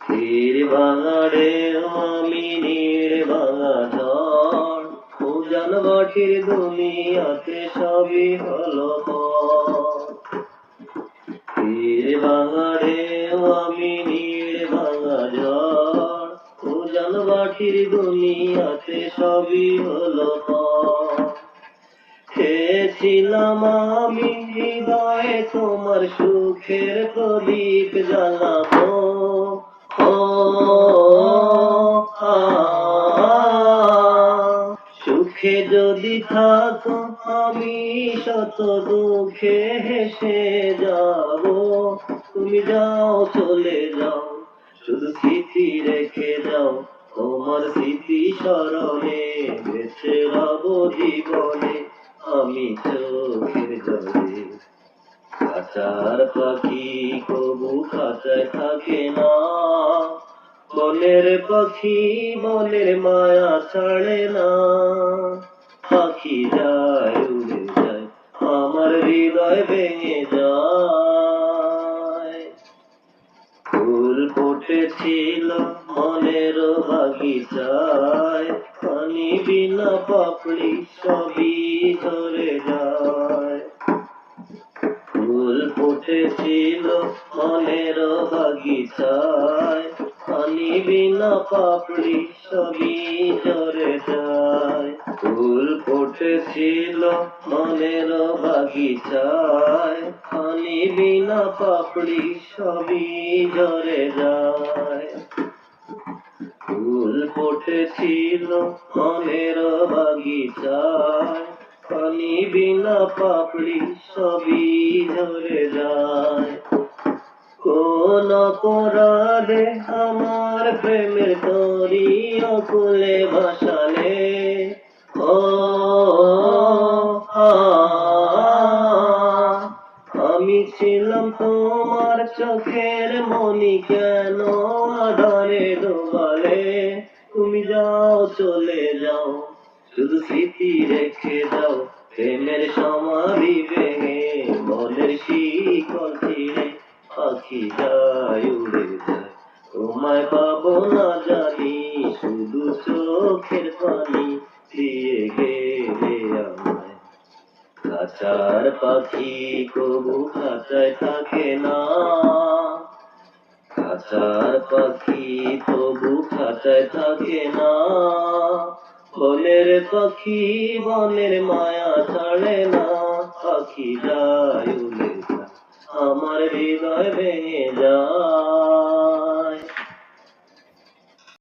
তীর ভাঙা রে আমি নীড় ভাঙা ঝড়, উজান বাটির দুনিয়াতে সবই হলো পর। তীর ভাঙা রে আমি নীড় ভাঙা ঝড়, উজান বাটির দুনিয়াতে সবই হলো পর। খেয়েছিলাম আমি হৃদয়ে তোমার সুখের প্রদীপ জ্বালাবো। ও আ, সুখে যদি থাকো আমি শত দুঃখে হেসে যাব। তুমি যাও চলে যাও, শুধু স্মৃতি রেখে যাও। তোমার স্মৃতি স্মরণে বেঁচে রব জীবনে আমি চোখের জলে। খাঁচার পাখি কবু খাঁচায় থাকে না, বনের পাখি বনের মায়া ছাড়ে না। পাখি যায় উড়ে যায়, আমার হৃদয় ভেঙে যায়। ফুল ফুটেছিল মনের বাগিচায়, পানি বিনা পাপড়ি সবই ঝরে যায়। ফুল ফুটেছিল মনের বাগিচায়, পানি বিনা পাপড়ি সবই ঝরে যায়। ফুল ফুটেছিল মনের বাগিচায়, পানি বিনা পাপড়ি সবই ঝরে যায়। ফুল ফুটেছিল মনের বাগিচায়, পানি বিনা পাপড়ি সবই ঝরে যায়। কোন অপরাধে আমার প্রেমের তরি অকুলে ভাসালে। ও আ, আমি ছিলাম তোমার চোখের মনি, কেন আধারে ডোবালে। তুমি যাও চলে যাও, শুধু স্মৃতি রেখে যাও। প্রেমের সমাধি ভেঙে মনের শিকল ছিঁড়ে পাখি যায় উড়ে যায়। তোমায় পাবো না জানি, শুধু চোখের পানি দিয়ে গেলে আমায়। খাঁচার পাখি কবু খাঁচায় থাকে না, খাঁচার পাখি তবু খাঁচায় থাকে না। বনের পাখি বনের মায়া ছাড়ে না, পাখি যায় উড়ে যায়, আমার হৃদয় ভেঙে যায়।